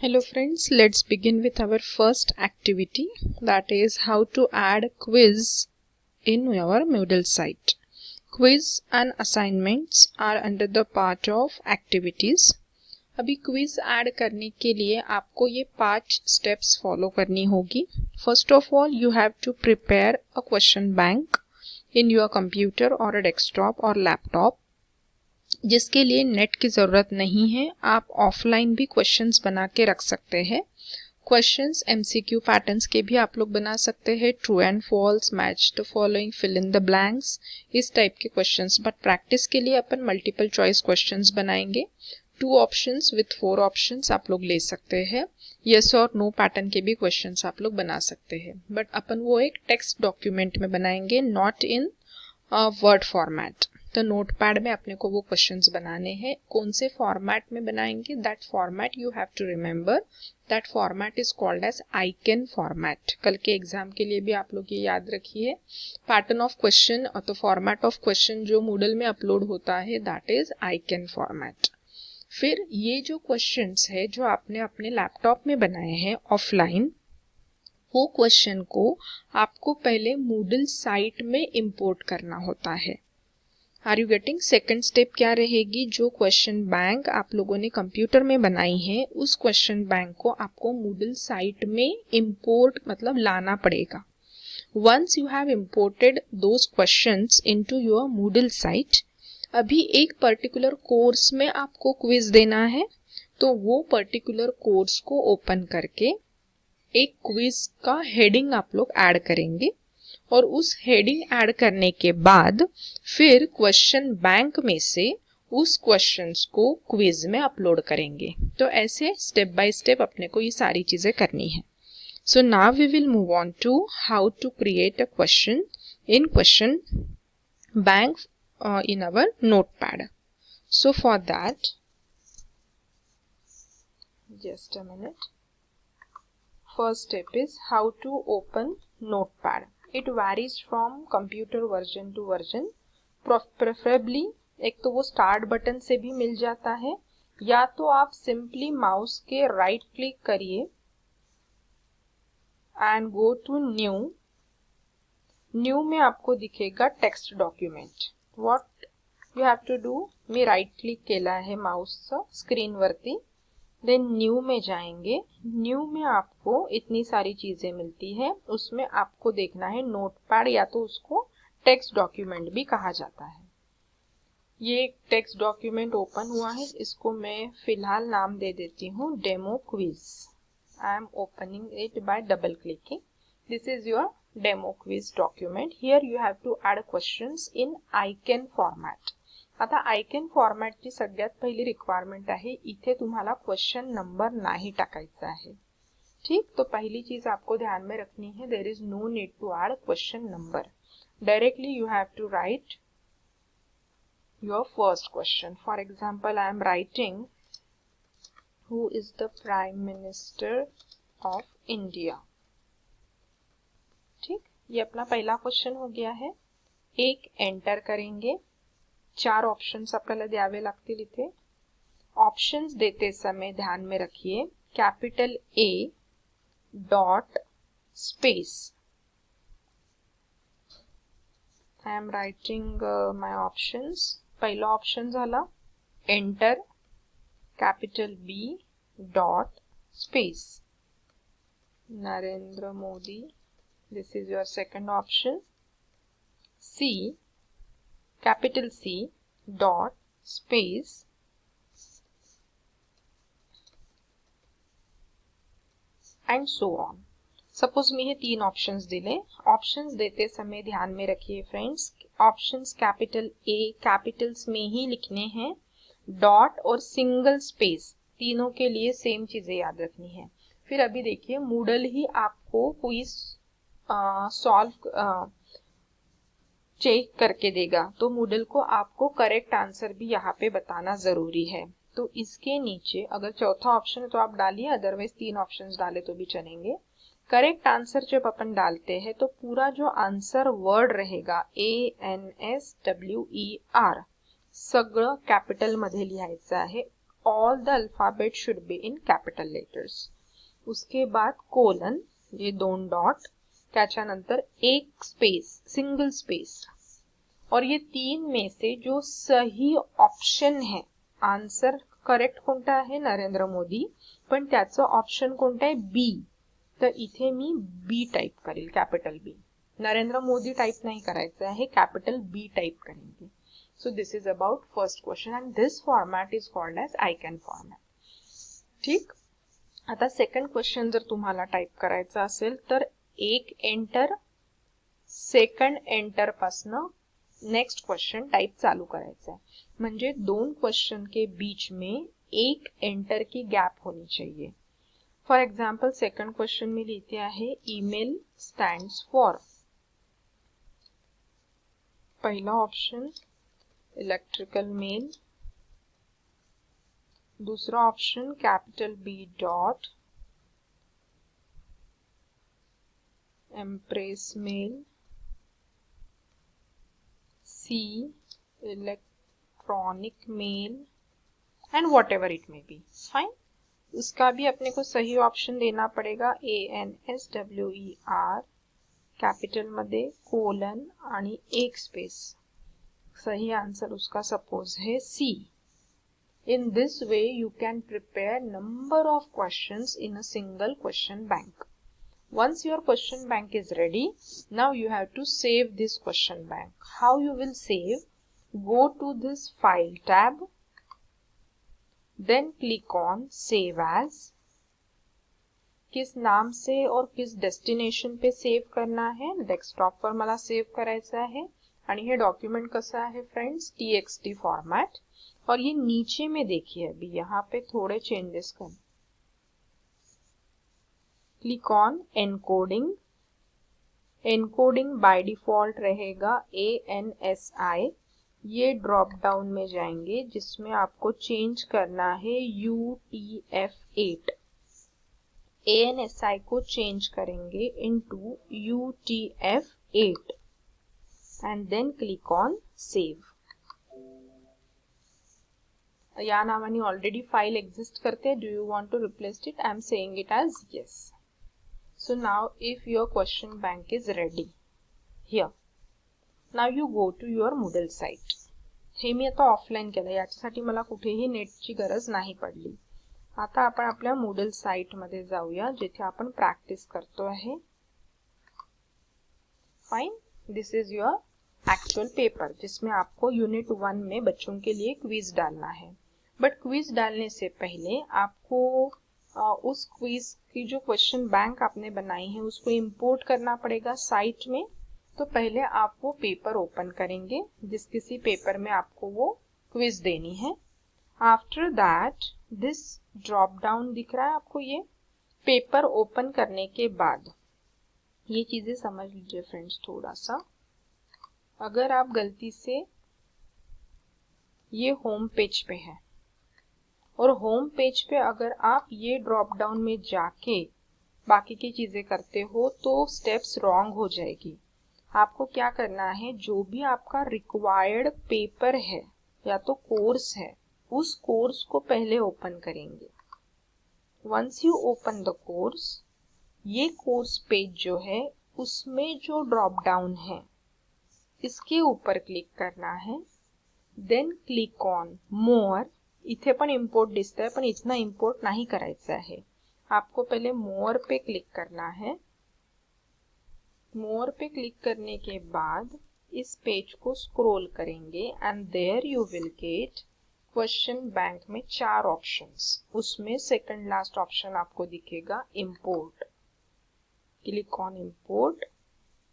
Hello friends, let's begin with our first activity, that is how to add quiz in your Moodle site. Quiz and assignments are under the part of activities. अभी quiz add करने के लिए आपको ये 5 steps follow करनी होगी. First of all you have to prepare a question bank in your computer और a desktop और लैपटॉप, जिसके लिए नेट की ज़रूरत नहीं है. आप ऑफलाइन भी क्वेश्चंस बना के रख सकते हैं. क्वेश्चंस एमसीक्यू पैटर्न्स के भी आप लोग बना सकते हैं. True and false, match the following, fill in the blanks, इस टाइप के क्वेश्चंस. बट प्रैक्टिस के लिए अपन मल्टीपल चॉइस क्वेश्चंस बनाएंगे. 2 ऑप्शंस विथ 4 ऑप्शंस आप लोग ले सकते हैं. यस और नो पैटर्न के भी क्वेश्चंस आप लोग बना सकते हैं. बट अपन वो एक टेक्स्ट डॉक्यूमेंट में बनाएंगे, नॉट इन वर्ड फॉर्मेट. तो नोटपैड में अपने को वो क्वेश्चंस बनाने हैं. कौन से फॉर्मेट में बनाएंगे, that format you have to remember. That format is called as Aiken format. कल के एग्जाम के लिए भी आप लोग ये याद रखिए. पैटर्न ऑफ क्वेश्चन और तो फॉर्मेट ऑफ क्वेश्चन जो मूडल में अपलोड होता है, दैट इज आइकन फॉर्मेट. फिर ये जो क्वेश्चंस है जो आपने अपने लैपटॉप में बनाए हैं ऑफलाइन, वो क्वेश्चन को आपको पहले मूडल साइट में इंपोर्ट करना होता है. Are you getting? Second step क्या रहेगी, जो क्वेश्चन बैंक आप लोगों ने कंप्यूटर में बनाई है उस क्वेश्चन बैंक को आपको मूडल साइट में इंपोर्ट मतलब लाना पड़ेगा. Once you have imported those questions into your Moodle site, अभी एक पर्टिकुलर कोर्स में आपको क्विज देना है, तो वो पर्टिकुलर कोर्स को ओपन करके एक क्विज का हेडिंग आप लोग ऐड करेंगे. और उस हेडिंग ऐड करने के बाद फिर क्वेश्चन बैंक में से उस क्वेश्चंस को क्विज में अपलोड करेंगे. तो ऐसे स्टेप बाय स्टेप अपने को ये सारी चीजें करनी है. So now we will move on to how to create a question in question bank in our notepad. So for that, just a minute. First step is how to open notepad. It varies from computer version to version. Preferably एक तो वो start button से भी मिल जाता है, या तो आप सिंपली माउस के राइट क्लिक करिए and go to new. New में आपको दिखेगा text document. What you have to do, मी राइट क्लिक केला आहे माउसचं स्क्रीनवरती, देन न्यू में जाएंगे. न्यू में आपको इतनी सारी चीजें मिलती है. उसमें आपको देखना है नोटपैड, या तो उसको टेक्स्ट डॉक्यूमेंट भी कहा जाता है. ये टेक्स्ट डॉक्यूमेंट ओपन हुआ है, इसको मैं फिलहाल नाम दे देती हूँ demo quiz. I am opening it by double clicking. This is your demo quiz document. Here you have to add questions in icon format. आता आयकन फॉर्मॅटची सगळ्यात पहिली रिक्वायरमेंट आहे, इथे तुम्हाला क्वेश्चन नंबर नाही टाकायचा आहे. ठीक, तो पहली चीज आपको ध्यान में रखनी है, there is no need to add question number. Directly you have to write your first question. For example I am writing who is the prime minister of India. ठीक, ये अपना पहला क्वेश्चन हो गया है. एक एंटर करेंगे. 4 ऑप्शंस आपल्याला द्यावे लागतील इथे. ऑप्शंस देते समय ध्यान में रखिए, capital A dot space. I am writing my options. पहिला ऑप्शन झाला enter, capital B dot space, Narendra Modi. This is your second option. C, capital C dot space and so on. Suppose मैं ये 3 ऑप्शंस दिले. ऑप्शंस देते समय ध्यान में रखिए friends, options capital A Capitals में ही लिखने हैं. डॉट और सिंगल स्पेस तीनों के लिए सेम चीजें याद रखनी है. फिर अभी देखिए मूडल ही आपको कोई सॉल्व चेक करके देगा, तो मूडल को आपको करेक्ट आंसर भी यहाँ पे बताना जरूरी है. तो इसके नीचे अगर चौथा ऑप्शन है तो आप डालिए, अदरवाइज 3 ऑप्शंस डाले तो भी चलेंगे. करेक्ट आंसर जब अपन डालते हैं तो पूरा जो आंसर वर्ड रहेगा ANSWER सगळं कॅपिटल मध्ये लिहायचं आहे. All the alphabet should be in capital letters. उसके बाद कोलन, ये 2 डॉट, त्याच्यानंतर एक स्पेस, सिंगल स्पेस, और ये 3 में से जो सही ऑप्शन है, आन्सर करेक्ट कोणता आहे नरेंद्र मोदी, पण त्याचं ऑप्शन कोणतं आहे बी, तर इथे मी बी टाइप करेल, capital B. Narendra Modi type नहीं करायचं आहे, कॅपिटल बी टाइप करेंगे. So this is about first question and this format is called as icon format. ठीक. आता सेकंड क्वेश्चन जर तुम्हाला टाइप करायचा असेल तर एक एंटर, सेकंड एंटर पासनं नेक्स्ट क्वेश्चन टाइप चालू करायचा है. म्हणजे 2 क्वेश्चन के बीच में एक एंटर की गैप होनी चाहिए. फॉर एग्जाम्पल सेकंड क्वेश्चन में लिखते आहे ईमेल स्टैंड्स फॉर. पहला ऑप्शन इलेक्ट्रिकल मेल, दूसरा option capital B dot empress mail, C electronic mail and whatever it may be. Fine. उसका भी अपने को सही ऑप्शन देना पड़ेगा. ANSWER कैपिटल मध्ये कोलन आणि एक स्पेस. सही आंसर उसका सपोज है सी. In this way you can prepare number of questions in a single question bank. Once your question bank is ready, now you have to save this question bank. How you will save? Go to this file tab, then click on save as. किस नाम से और किस destination पे save करना है? Desktop पर मला सेव करायचा है आणि हे डॉक्यूमेंट कसा है फ्रेंड्स? TXT format. और ये नीचे में देखिए अभी यहाँ पे थोड़े चेंजेस कर. Click on encoding. Encoding by default रहेगा ANSI. ये ड्रॉप डाउन में जाएंगे जिसमें आपको चेंज करना है UTF-8. ANSI को चेंज करेंगे into UTF-8 and then click on save. या नावानी ऑलरेडी फाइल एग्जिस्ट करते. Do you want to replace it? I am saying it as yes. So now if your question bank is ready here, now you go to your Moodle site. हे मी आता offline केलं, याच्यासाठी मला कुठेही नेटची गरज नाही पडली. आता आपण आपल्या Moodle साइट मध्ये जाऊया जिथे आपण प्रॅक्टिस करतो आहे. Fine. This is your actual paper जिसमें आपको यूनिट 1 में बच्चों के लिए क्विज डालना है. बट क्विज डालने से पहले आपको उस क्विज की जो क्वेश्चन बैंक आपने बनाई है उसको इंपोर्ट करना पड़ेगा साइट में. तो पहले आप वो पेपर ओपन करेंगे जिस किसी पेपर में आपको वो क्विज देनी है. After that this drop down दिख रहा है आपको. ये पेपर ओपन करने के बाद ये चीजें समझ लीजिए फ्रेंड्स थोड़ा सा. अगर आप गलती से ये होम पेज पे है और होम पेज पे अगर आप ये ड्रॉप डाउन में जाके बाकी की चीजें करते हो तो स्टेप्स रॉन्ग हो जाएगी. आपको क्या करना है, जो भी आपका रिक्वायर्ड पेपर है या तो कोर्स है, उस कोर्स को पहले ओपन करेंगे. Once you open the course, ये कोर्स पेज जो है उसमें जो ड्रॉप डाउन है इसके ऊपर क्लिक करना है. Then click on more. इथे पण इम्पोर्ट दिसतंय पण इतना इम्पोर्ट नहीं करायचा है. आपको पहले मोर पे क्लिक करना है. मोर पे क्लिक करने के बाद इस पेज को स्क्रॉल करेंगे and there you will get question bank में 4 ऑप्शंस. उसमें सेकंड लास्ट ऑप्शन आपको दिखेगा import. Click on import.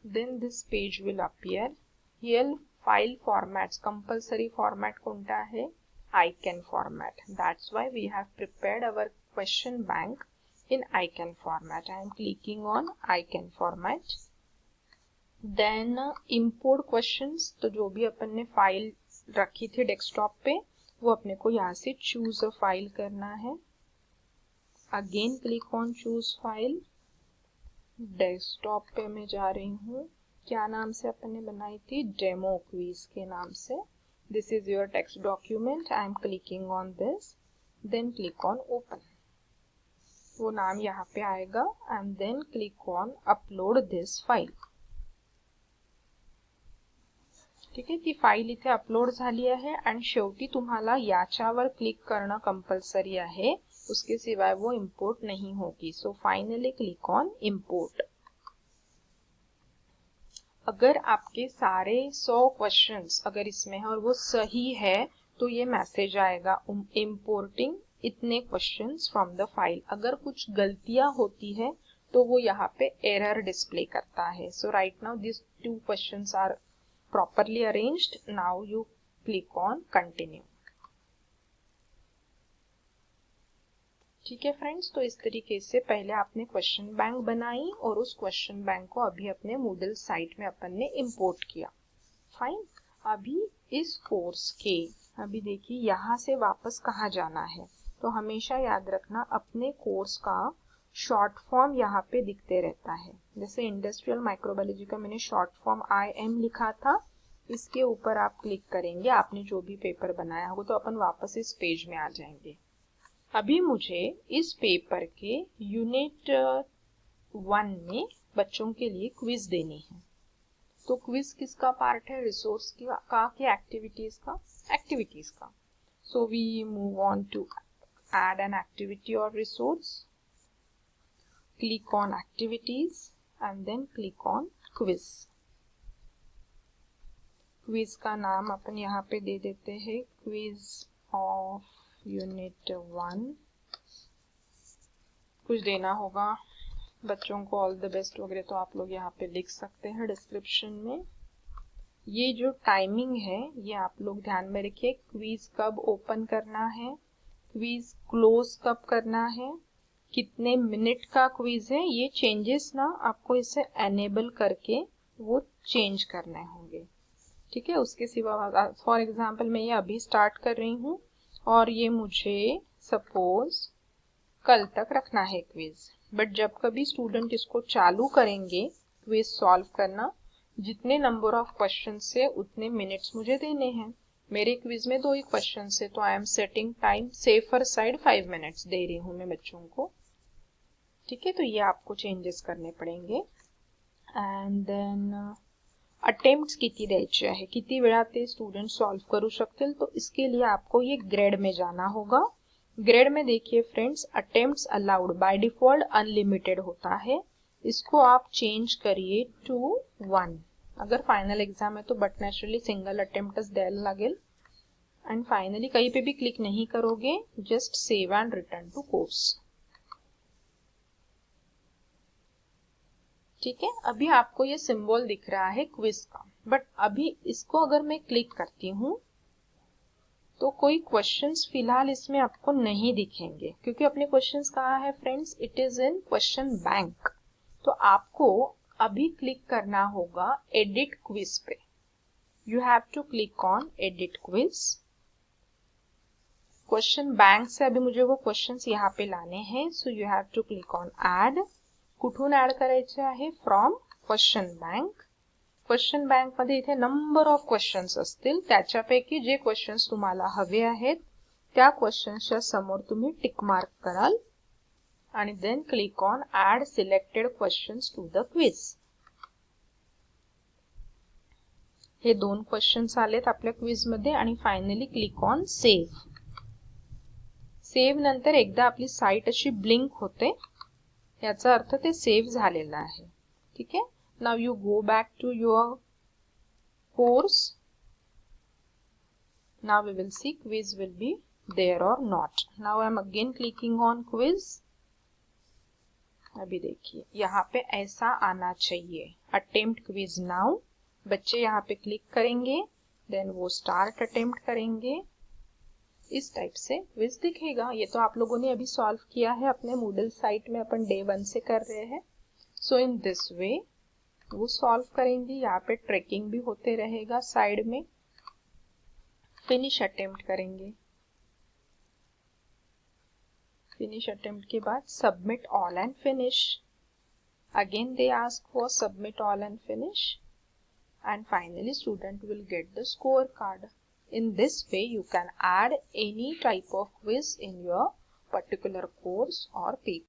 Then this page will appear. Here file formats, compulsory format कोणता है? ICAN format. That's why we have prepared our question bank in ICAN format. I am clicking on ICAN format. Then import questions. तो जो भी अपन ने file रखी थी desktop पे वो अपने को यहाँ से चूज अ फाइल करना है. Again click on choose file. Desktop पे मैं जा रही हूँ. क्या नाम से अपन ने बनाई थी? डेमो क्विज के नाम से. This is your text document. I am clicking on this. Then click on open, वो नाम यहाँ पे आएगा and then click on upload this file. ठीक आहे, ती फाईल इथे अपलोड झाली आहे आणि शेवटी तुम्हाला याच्यावर क्लिक करणं कंपल्सरी आहे, उसके सिवाय वो इम्पोर्ट नहीं होगी. So finally click on import. अगर आपके सारे 100 क्वेश्चंस अगर इसमें है और वो सही है तो ये मैसेज आएगा इम्पोर्टिंग इतने क्वेश्चंस फ्रॉम द फाइल. अगर कुछ गलतियां होती है तो वो यहाँ पे एरर डिस्प्ले करता है. So right now this 2 questions are properly arranged. Now you click on continue. ठीक है फ्रेंड्स, तो इस तरीके से पहले आपने क्वेश्चन बैंक बनाई और उस क्वेश्चन बैंक को अभी अपने मूडल साइट में अपन ने इंपोर्ट किया. फाइन. अभी इस कोर्स के अभी देखिए यहाँ से वापस कहाँ जाना है, तो हमेशा याद रखना अपने कोर्स का शॉर्ट फॉर्म यहाँ पे दिखते रहता है. जैसे इंडस्ट्रियल माइक्रोबायोलॉजी का मैंने शॉर्ट फॉर्म IM लिखा था, इसके ऊपर आप क्लिक करेंगे, आपने जो भी पेपर बनाया होगा, तो अपन वापस इस पेज में आ जाएंगे. अभी मुझे इस पेपर के यूनिट 1 में बच्चों के लिए क्विज देनी है. तो क्विज किसका पार्ट है? रिसोर्स का कि एक्टिविटीज का? एक्टिविटीज का. So we move on to add an activity और resource. Click on activities and then click on quiz. Quiz का नाम अपन यहाँ पे दे देते हैं क्विज ऑफ यूनिट 1. कुछ देना होगा बच्चों को, ऑल द बेस्ट वगैरह तो आप लोग यहाँ पे लिख सकते हैं डिस्क्रिप्शन में. ये जो टाइमिंग है ये आप लोग ध्यान में रखिए. क्विज कब ओपन करना है, क्विज क्लोज कब करना है, कितने मिनट का क्विज है, ये चेंजेस ना आपको इसे एनेबल करके वो चेंज करने होंगे. ठीक है, उसके सिवा फॉर एग्जांपल मैं ये अभी स्टार्ट कर रही हूँ और ये मुझे सपोज कल तक रखना है क्विज. बट जब कभी स्टूडेंट इसको चालू करेंगे क्विज सॉल्व करना, जितने नंबर ऑफ क्वेश्चन से उतने मिनट्स मुझे देने हैं. मेरे क्विज में 2 ही क्वेश्चन है तो I am setting time safer side 5 minutes दे रही हूँ मैं बच्चों को. ठीक है, तो ये आपको चेंजेस करने पडेंगे. एंड देन अटेम्प्ट्स किती द्यायचे आहे, किती वेळा ते स्टूडेंट सॉल्व करू शकतील, तो इसके लिए आपको ये ग्रेड में जाना होगा. ग्रेड में देखिए friends, attempts allowed by default unlimited होता है, इसको आप चेंज करिए टू 1. अगर फाइनल एग्जाम है तो बट नेचुरली सिंगल अटेम्प्टच द्यायला लागेल. एंड फाइनली कहीं पे भी क्लिक नहीं करोगे, just save and return to course. ठीक है, अभी आपको ये सिंबल दिख रहा है क्विज का, बट अभी इसको अगर मैं क्लिक करती हूँ तो कोई क्वेश्चंस फिलहाल इसमें आपको नहीं दिखेंगे, क्योंकि अपने क्वेश्चंस कहाँ है friends, it is in question bank. तो आपको अभी क्लिक करना होगा एडिट क्विज पे. You have to click on edit quiz. Question bank से अभी मुझे वो क्वेश्चंस यहाँ पे लाने हैं, so you have to click on add. कुठून ऍड करायचे आहे? From question bank. Question bank मध्ये इथे नंबर ऑफ क्वेश्चन्स असतील, त्याच्यापैकी जे क्वेश्चन्स तुम्हाला हवे आहेत त्या क्वेश्चन्सच्या समोर तुम्ही टिक मार्क कराल आणि then click on add selected questions to the quiz. हे 2 क्वेश्चन्स आलेत आपल्या क्विज मध्ये आणि finally click on save. Save नंतर एकदा आपली साइट अशी ब्लिंक होते, याचा अर्थ ते सेव्ह झालेलं आहे. ठीक आहे, now you go back to your course. Now we will see quiz will be there और not. Now I am again clicking on quiz. अभी देखिए यहाँ पे ऐसा आना चाहिए, अटेम्प्ट क्विज नाउ. बच्चे यहाँ पे क्लिक करेंगे, देन वो स्टार्ट अटेम्प्ट करेंगे, इस टाइप से क्विज दिखेगा. ये तो आप लोगों ने अभी सॉल्व किया है अपने मूडल साइट में, अपन डे 1 से कर रहे हैं. सो इन दिस वे वो सॉल्व करेंगे. यहाँ पे ट्रैकिंग भी होते रहेगा साइड में. फिनिश अटेम्प्ट करेंगे. फिनिश अटेम्प्ट के बाद submit all and finish. Again they ask for submit all and finish, and finally student will get the score card. In this way, you can add any type of quiz in your particular course or paper.